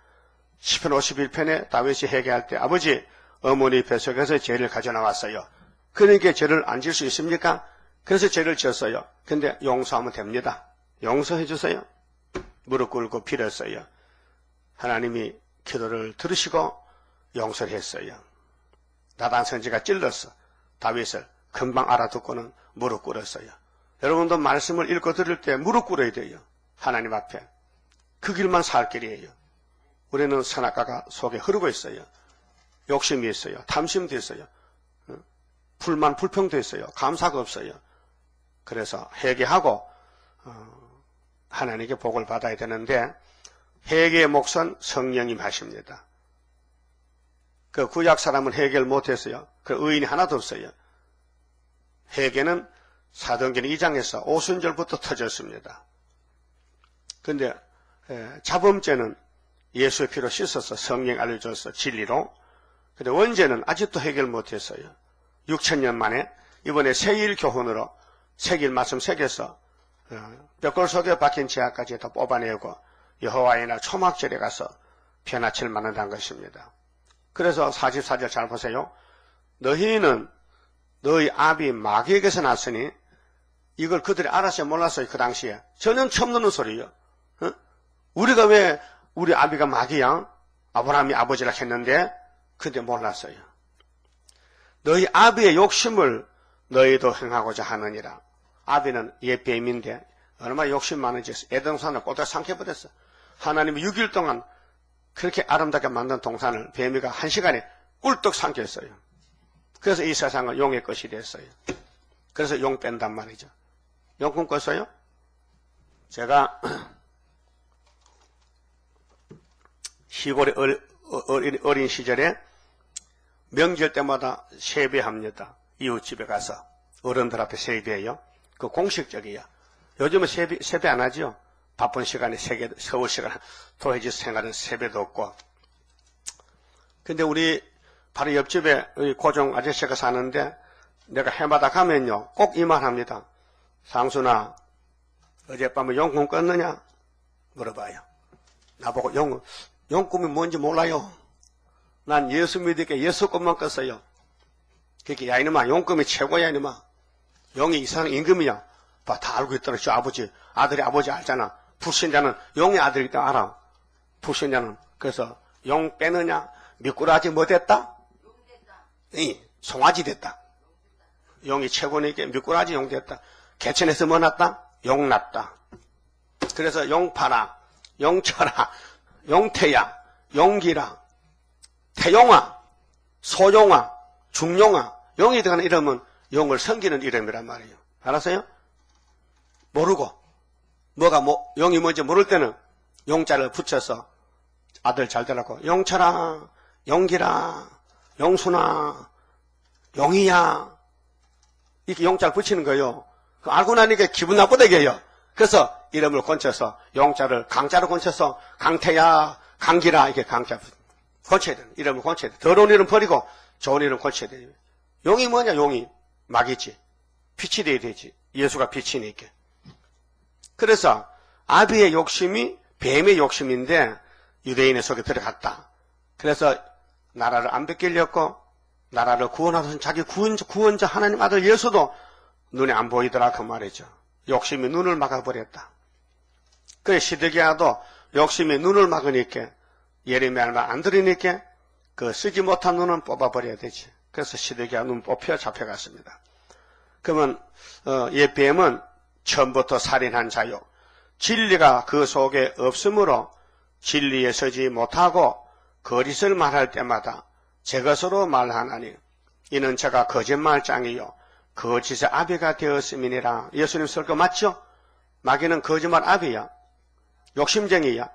시편 51편에 다윗이 회개할 때 아버지 어머니 뱃속에서 죄를 가져나왔어요. 그러니까 죄를 안 질 수 있습니까? 그래서 죄를 지었어요. 근데 용서하면 됩니다. 용서해 주세요. 무릎 꿇고 빌었어요. 하나님이 기도를 들으시고 용서를 했어요. 나단 선지가 찔렀어. 다윗을 금방 알아듣고는 무릎 꿇었어요. 여러분도 말씀을 읽고 들을 때 무릎 꿇어야 돼요. 하나님 앞에. 그 길만 살 길이에요. 우리는 선악과가 속에 흐르고 있어요. 욕심이 있어요. 탐심도 있어요. 불만, 불평도 있어요. 감사가 없어요. 그래서 회개하고 하나님께 복을 받아야 되는데 회개의 몫은 성령님 하십니다. 그 구약 사람은 회개를 못했어요. 그 의인이 하나도 없어요. 회개는 사도행전 2장에서 오순절부터 터졌습니다. 그런데 자범죄는 예수의 피로 씻어서 성령 알려줘서 진리로. 근데 원죄는 아직도 해결 못했어요. 6,000년 만에 이번에 세일 교훈으로 새길 말씀 새겨서 벽골 속에 박힌 지하까지 다 뽑아내고 여호와의 날 초막절에 가서 변화치를 만든다는 것입니다. 그래서 44절 잘 보세요. 너희는 너희 아비 마귀에게서 났으니 이걸 그들이 알았어요 몰랐어요. 그 당시에 전혀 처음 듣는 소리예요. 우리가 왜 우리 아비가 마귀야? 아브라함이 아버지라 했는데 근데 몰랐어요. 너희 아비의 욕심을 너희도 행하고자 하느니라. 아비는 옛 뱀인데 얼마나 욕심 많은지 에덴산을 꼬다 삼켜버렸어. 하나님이 6일 동안 그렇게 아름답게 만든 동산을 뱀이가 1시간에 꿀떡 삼켰어요. 그래서 이 세상은 용의 것이 됐어요. 그래서 용 뺀단 말이죠. 용 꿈꿨어요? 제가 시골의 어린 시절에 명절 때마다 세배합니다. 이웃집에 가서 어른들 앞에 세배해요. 그 공식적이에요. 요즘은 세배 안 하죠. 바쁜 시간에 서울 시간 도해지 생활은 세배도 없고. 근데 우리 바로 옆집에 고종 아저씨가 사는데 내가 해마다 가면요 꼭 이 말 합니다. 상순아, 어젯밤에 용꿈 꿨느냐? 물어봐요. 나보고 용꿈이 뭔지 몰라요. 난 예수 믿으니까 예수 꿈만 꿨어요. 그렇게 야 이놈아, 용꿈이 최고야 이놈아. 용이 이상 임금이야. 봐, 다 알고 있더라. 저 아들이 아버지 알잖아. 불신자는 용의 아들이기 때문에 알아. 불신자는. 그래서 용 빼느냐? 미꾸라지 뭐 됐다? 송아지 됐다. 용이 최고니까 미꾸라지 용 됐다. 개천에서 뭐 났다? 용 났다. 그래서 용파라, 용철아, 용태야, 용기라, 태용아, 소용아, 중용아. 용이 들어가는 이름은 용을 섬기는 이름이란 말이에요. 알았어요? 모르고 용이 뭔지 모를 때는 용자를 붙여서 아들 잘 되라고 용철아, 용기라, 용순아, 용이야 이렇게 용자를 붙이는 거예요. 알고 나니까 기분 나쁘다게 해요. 그래서 이름을 건쳐서 용자를 강자로 건쳐서 강태야, 강기라 이렇게 강자 건쳐야 돼요. 이름을 건쳐야 돼요. 더러운 이름 버리고 좋은 이름 건쳐야 돼요. 용이 뭐냐? 용이 막이지. 빛이 돼야 되지. 예수가 빛이니까. 그래서 아비의 욕심이 뱀의 욕심인데 유대인의 속에 들어갔다. 그래서 나라를 안 뺏기려고 나라를 구원하던 자기 구원자 하나님 아들 예수도 눈에 안 보이더라 그 말이죠. 욕심이 눈을 막아버렸다. 그래 시드기야도 욕심이 눈을 막으니까 예레미야 말 안 들으니까 그 쓰지 못한 눈은 뽑아버려야 되지. 그래서 시드기야 눈 뽑혀 잡혀갔습니다. 그러면 이 뱀은 처음부터 살인한 자요. 진리가 그 속에 없으므로 진리에 서지 못하고 거짓을 말할 때마다 제 것으로 말하나니 이는 제가 거짓말장이요 거짓의 아비가 되었음이니라. 예수님 쓸 거 맞죠? 마귀는 거짓말 아비야. 욕심쟁이야.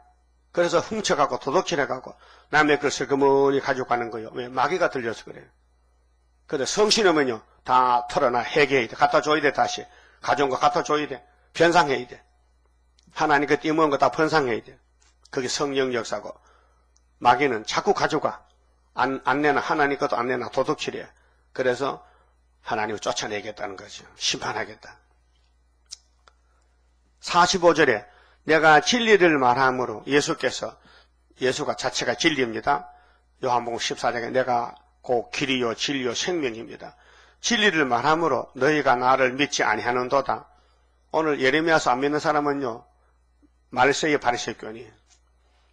그래서 훔쳐가고 도둑질해가고 남의 것을 슬그머니 가져가는 거예요. 왜? 마귀가 들려서 그래요. 근데 성신이면요 다 털어놔. 회개해야 돼. 갖다 줘야 돼. 다시 가져온 거 갖다 줘야 돼. 변상해야 돼. 하나님께 띄워온 거 다 변상해야 돼. 그게 성령 역사고 마귀는 자꾸 가져가. 안 내나 하나님 것도 안 내나 도둑질해. 그래서 하나님을 쫓아내겠다는 거죠. 심판하겠다. 45절에 내가 진리를 말함으로 예수가 자체가 진리입니다. 요한복음 14장에 내가 곧 길이요 진리요 생명입니다. 진리를 말함으로 너희가 나를 믿지 아니하는도다. 오늘 예레미야서 안 믿는 사람은요 말세의 바리새교니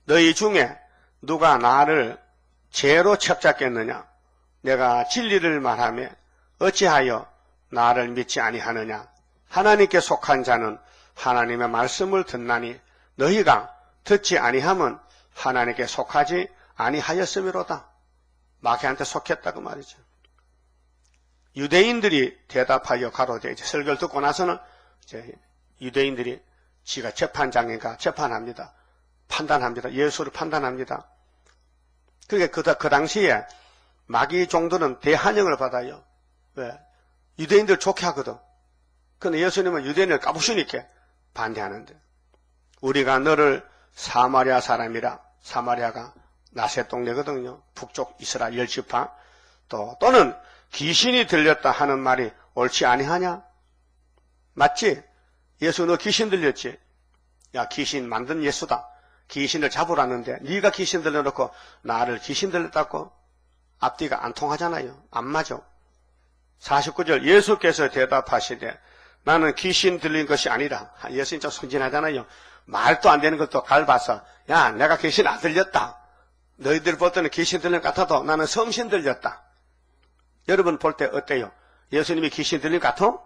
너희 중에 누가 나를 죄로 첩잡겠느냐? 내가 진리를 말하며 어찌하여 나를 믿지 아니하느냐? 하나님께 속한 자는 하나님의 말씀을 듣나니 너희가 듣지 아니함은 하나님께 속하지 아니하였음이로다. 마귀한테 속했다고 말이죠. 유대인들이 대답하여 가로되 이제 설교를 듣고 나서는 이제 유대인들이 지가 재판장인가 재판합니다. 판단합니다. 예수를 판단합니다. 그러니까 그 당시에 마귀 종들은 대환영을 받아요. 왜? 유대인들 좋게 하거든. 그런데 예수님은 유대인을 까부시니까 반대하는데 우리가 너를 사마리아 사람이라. 사마리아가 나세 동네거든요. 북쪽 이스라엘 10지파. 또는 귀신이 들렸다 하는 말이 옳지 아니하냐? 맞지? 예수 너 귀신 들렸지? 야 귀신 만든 예수다. 귀신을 잡으라는데 네가 귀신 들려놓고 나를 귀신 들렸다고? 앞뒤가 안 통하잖아요. 안 맞아. 49절 예수께서 대답하시되 나는 귀신 들린 것이 아니라. 예수님 좀 순진하잖아요. 말도 안 되는 것도 갈봐서 야 내가 귀신 안 들렸다. 너희들 볼 때는 귀신 들린 것 같아도 나는 성신 들렸다. 여러분 볼 때 어때요? 예수님이 귀신 들린 것 같아?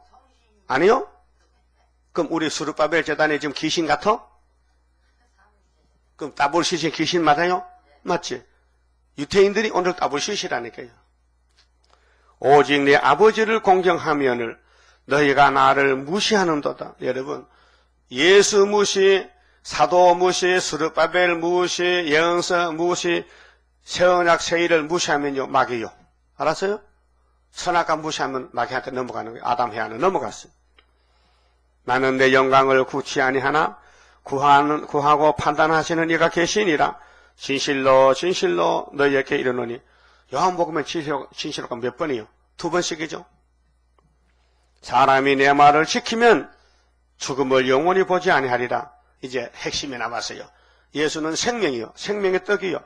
아니요? 그럼 우리 수르바벨 재단에 지금 귀신 같아? 그럼 따블시신 귀신 맞아요? 맞지? 유태인들이 오늘 따블시시라니까요. 오직 내 아버지를 공경하면을 너희가 나를 무시하는도다. 여러분 예수 무시, 사도 무시, 스룹바벨 무시, 예언서 무시, 새언약 세일을 무시하면요 마귀요. 알았어요? 선악과 무시하면 마귀한테 넘어가는 거예요. 아담 해안은 넘어갔어요. 나는 내 영광을 구치 아니하나 구하고 판단하시는 이가 계시니라. 진실로 진실로 너희에게 이르노니. 요한복음에 진실로가 몇 번이요? 2번씩이죠. 사람이 내 말을 지키면 죽음을 영원히 보지 아니하리라. 이제 핵심이 남았어요. 예수는 생명이요, 생명의 떡이요.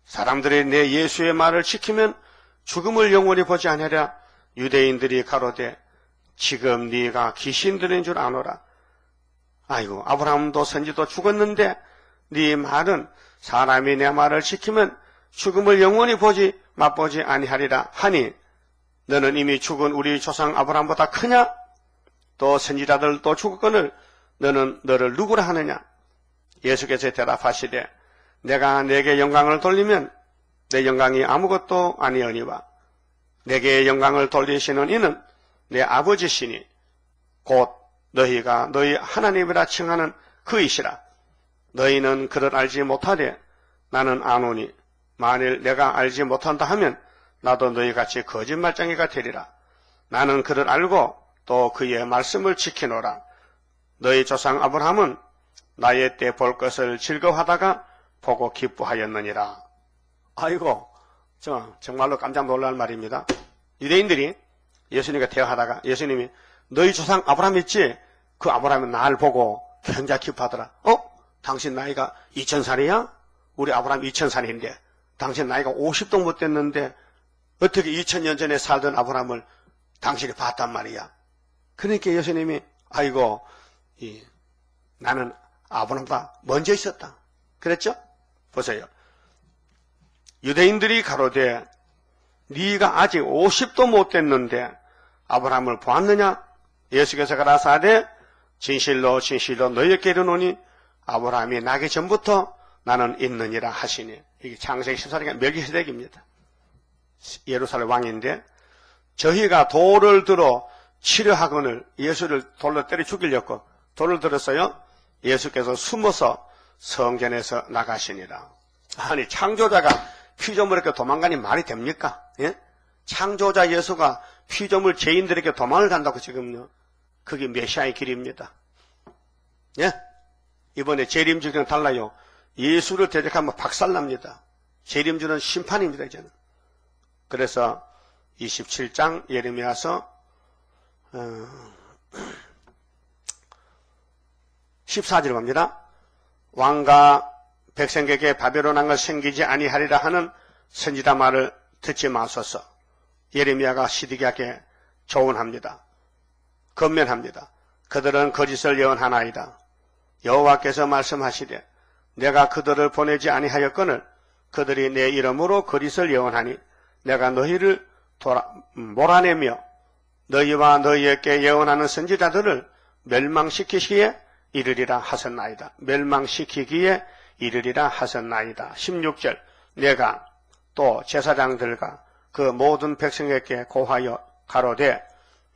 사람들이 내 예수의 말을 지키면 죽음을 영원히 보지 아니하리라. 유대인들이 가로되 지금 네가 귀신 들린 줄 아노라. 아이고, 아브라함도 선지도 죽었는데 네 말은 사람이 내 말을 지키면 죽음을 영원히 맛보지 아니하리라 하니 너는 이미 죽은 우리 조상 아브라함보다 크냐? 또 선지자들도 죽었거늘 너는 너를 누구라 하느냐? 예수께서 대답하시되 내가 내게 영광을 돌리면 내 영광이 아무것도 아니오니와 내게 영광을 돌리시는 이는 내 아버지시니 곧 너희가 너희 하나님이라 칭하는 그이시라. 너희는 그를 알지 못하되 나는 아노니 만일 내가 알지 못한다 하면 나도 너희같이 거짓말쟁이가 되리라. 나는 그를 알고 또 그의 말씀을 지키노라. 너희 조상 아브라함은 나의 때 볼 것을 즐거워하다가 보고 기뻐하였느니라. 아이고, 정말로 깜짝 놀랄 말입니다. 유대인들이 예수님과 대화하다가 예수님이 너희 조상 아브라함 있지? 그 아브라함은 나를 보고 굉장히 기뻐하더라. 당신 나이가 2000살이야? 우리 아브라함 2000살인데 당신 나이가 50도 못 됐는데 어떻게 2000년 전에 살던 아브라함을 당신이 봤단 말이야. 그러니까 예수님이 아이고 나는 아브라함보다 먼저 있었다. 그랬죠? 보세요. 유대인들이 가로되 네가 아직 50도 못 됐는데 아브라함을 보았느냐? 예수께서 가라사대 진실로 진실로 너희에게 이르노니 아브라함이 나기 전부터 나는 있느니라 하시니. 이게 창세기 14장의 멜기세덱입니다. 예루살렘 왕인데 저희가 돌을 들어 치려하거늘 예수를 돌로 때려 죽이려고 돌을 들었어요. 예수께서 숨어서 성전에서 나가시니라. 아니 창조자가 피조물에게 도망가니 말이 됩니까? 예? 창조자 예수가 피조물 죄인들에게 도망을 간다고 지금요. 그게 메시아의 길입니다. 예? 이번에 재림주기는 달라요. 예수를 대적하면 박살납니다. 재림주는 심판입니다. 이제는. 그래서 27장 예레미야서 14절 갑니다. 왕과 백성에게 바벨론 왕을 생기지 아니하리라 하는 선지자 말을 듣지 마소서. 예레미야가 시드기야에게 조언합니다. 건면합니다. 그들은 거짓을 예언하나이다. 여호와께서 말씀하시되 내가 그들을 보내지 아니하였거늘 그들이 내 이름으로 거짓을 예언하니 내가 너희를 몰아내며 너희와 너희에게 예언하는 선지자들을 멸망시키기에 이르리라 하셨나이다. 멸망시키기에 이르리라 하셨나이다. 16절 내가 또 제사장들과 그 모든 백성에게 고하여 가로되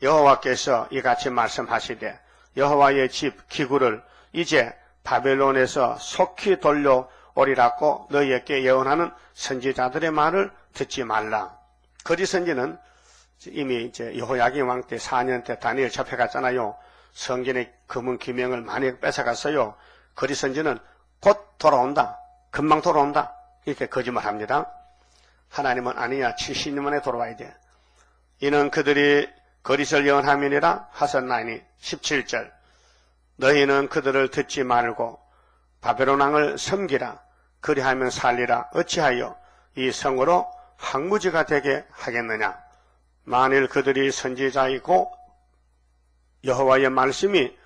여호와께서 이같이 말씀하시되 여호와의 집 기구를 이제 바벨론에서 속히 돌려오리라고 너희에게 예언하는 선지자들의 말을 듣지 말라. 거짓 선지는 이미 이제 여호야긴 왕 때 4년 때 다니엘 잡혀갔잖아요. 성전의 금은 기명을 많이 뺏어갔어요. 거짓 선지는 곧 돌아온다. 금방 돌아온다. 이렇게 거짓말합니다. 하나님은 아니야. 70년 만에 돌아와야 돼. 이는 그들이 거짓을 예언함이니라 하셨나니 17절 너희는 그들을 듣지 말고 바벨론 왕을 섬기라. 그리하면 살리라. 어찌하여 이 성으로 항무지가 되게 하겠느냐. 만일 그들이 선지자이고 여호와의 말씀이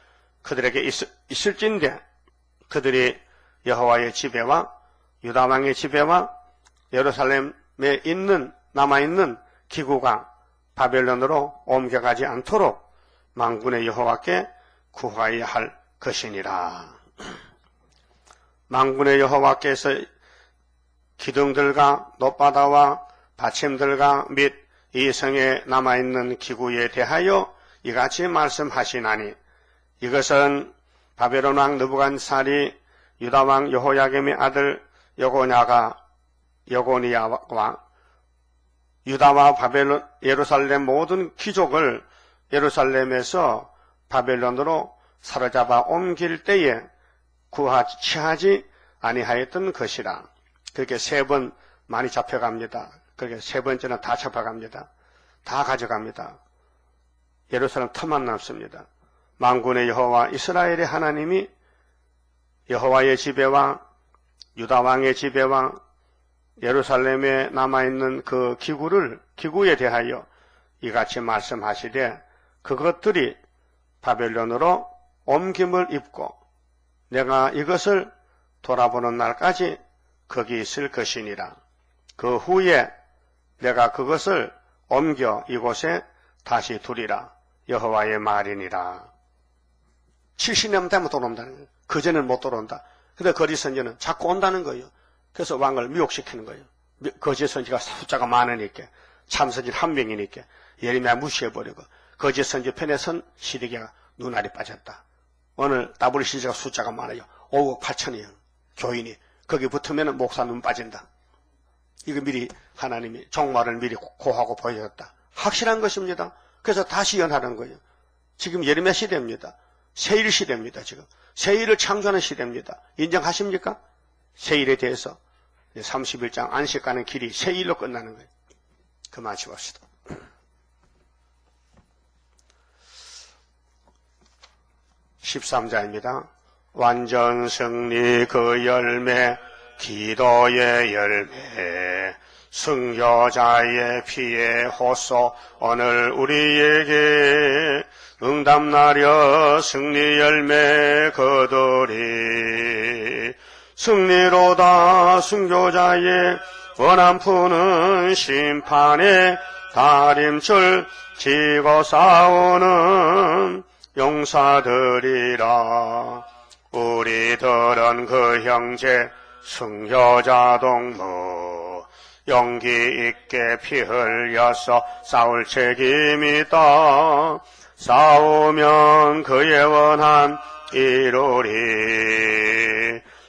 그들에게 있을진데 그들이 여호와의 지배와 유다 왕의 지배와 예루살렘에 남아있는 기구가 바벨론으로 옮겨가지 않도록 만군의 여호와께 구하여야 할 것이니라. 만군의 여호와께서 기둥들과 놋바다와 받침들과 및 이 성에 남아있는 기구에 대하여 이같이 말씀하시나니 이것은 바벨론 왕 느부갓네살이 유다 왕 여호야김의 아들 여고니야와 유다와 바벨론, 예루살렘 모든 귀족을 예루살렘에서 바벨론으로 사로잡아 옮길 때에 취하지 아니하였던 것이라. 그렇게 3번 많이 잡혀갑니다. 그렇게 3번째는 다 잡혀갑니다. 다 가져갑니다. 예루살렘 틈만 남습니다. 만군의 여호와 이스라엘의 하나님이 여호와의 지배와 유다 왕의 지배와 예루살렘에 남아있는 그 기구에 대하여 이같이 말씀하시되 그것들이 바벨론으로 옮김을 입고 내가 이것을 돌아보는 날까지 거기 있을 것이니라. 그 후에 내가 그것을 옮겨 이곳에 다시 두리라. 여호와의 말이니라. 70년 되면 돌아온다는 거예요. 그전에는 못 돌아온다. 근데 거짓 선지는 자꾸 온다는 거예요. 그래서 왕을 미혹시키는 거예요. 거짓 선지가 숫자가 많으니까, 참 선지 1명이니까 예레미야 무시해버리고, 거짓 선지 편에 선 시드기야가 눈알이 빠졌다. 오늘 WCG가 숫자가 많아요. 5억 8천이에요. 교인이. 거기 붙으면 목사 눈 빠진다. 이거 미리 하나님이 종말을 미리 고하고 보여줬다. 확실한 것입니다. 그래서 다시 연하는 거예요. 지금 예레미야 시대입니다. 세일 시대입니다. 지금 세일을 창조하는 시대입니다. 인정하십니까? 세일에 대해서 31장 안식 가는 길이 세일로 끝나는 거예요. 그만 치봅시다. (13자입니다) 완전 승리 그 열매 기도의 열매 승려자의 피의 호소 오늘 우리에게 응답나려 승리 열매 거두리 승리로다 순교자의 원한 푸는 심판의 다림줄 지고 싸우는 용사들이라. 우리들은 그 형제 승려자 동무 용기 있게 피 흘려서 싸울 책임이 있다. 싸우면 그의 원한 이루리.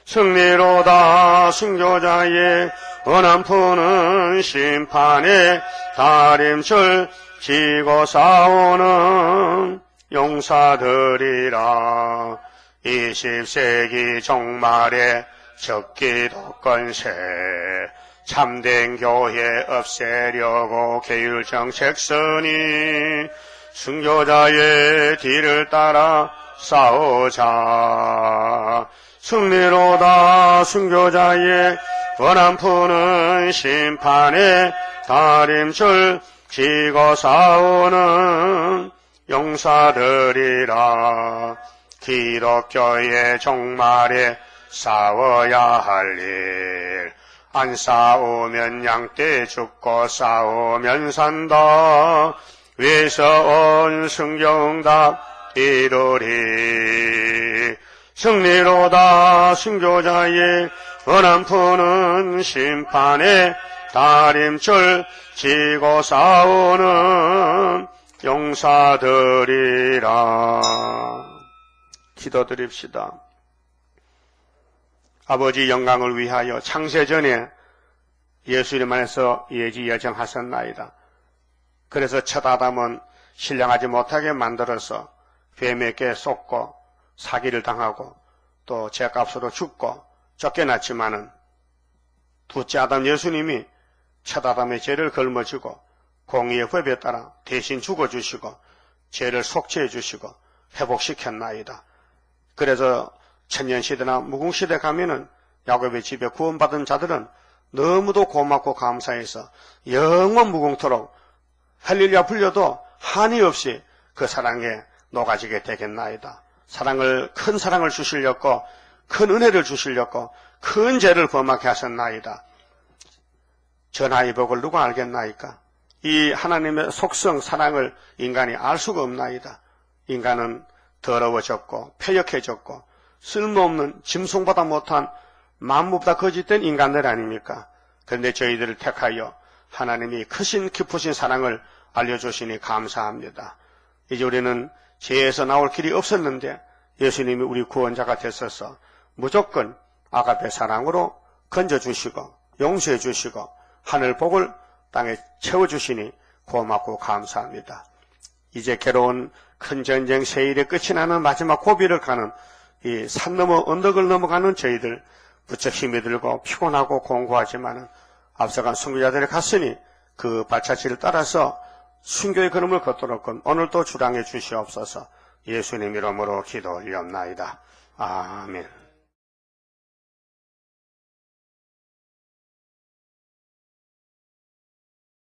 승리로다 순교자의 원한 푸는 심판의 다림줄 지고 싸우는 용사들이라. 20세기 종말에 적기도 건세 참된 교회 없애려고 계율 정책 쓰니 순교자의 뒤를 따라 싸우자. 승리로다 순교자의 원한 푸는 심판의 다림줄 지고 싸우는 용사들이라. 기독교의 종말에 싸워야 할 일 안 싸우면 양떼 죽고 싸우면 산다. 위에서 온 순교응답 이루리. 승리로다 순교자의 원한 푸는 심판의 다림줄 지고 싸우는 용사들이라. 기도드립시다. 아버지 영광을 위하여 창세전에 예수님 안에서 예지예정하셨나이다. 그래서 첫 아담은 신령하지 못하게 만들어서 뱀에게 쏟고 사기를 당하고 또 죄값으로 죽고 쫓겨났지만은 둘째 아담 예수님이 첫 아담의 죄를 걸머지고 공의의 법에 따라 대신 죽어주시고 죄를 속죄해 주시고 회복시켰나이다. 그래서 천년시대나 무궁시대 가면은 야곱의 집에 구원받은 자들은 너무도 고맙고 감사해서 영원 무궁토록 할렐루야 불려도 한이 없이 그 사랑에 녹아지게 되겠나이다. 큰 사랑을 주시려고 큰 은혜를 주시려고 큰 죄를 범하게 하셨나이다. 전하의 복을 누가 알겠나이까? 이 하나님의 속성 사랑을 인간이 알 수가 없나이다. 인간은 더러워졌고 폐역해졌고 쓸모없는 짐승보다 못한 만무보다 거짓된 인간들 아닙니까? 그런데 저희들을 택하여 하나님이 크신 깊으신 사랑을 알려주시니 감사합니다. 이제 우리는 죄에서 나올 길이 없었는데 예수님이 우리 구원자가 되셔서 무조건 아가페 사랑으로 건져주시고 용서해 주시고 하늘 복을 땅에 채워주시니 고맙고 감사합니다. 이제 괴로운 큰 전쟁 세일의 끝이 나는 마지막 고비를 가는 이 산 넘어 언덕을 넘어가는 저희들 부쩍 힘이 들고 피곤하고 공고하지만은 앞서간 순교자들이 갔으니 그 발자취를 따라서 순교의 걸음을 걷도록 오늘도 주랑해 주시옵소서. 예수님 이름으로 기도 올리옵나이다. 아멘.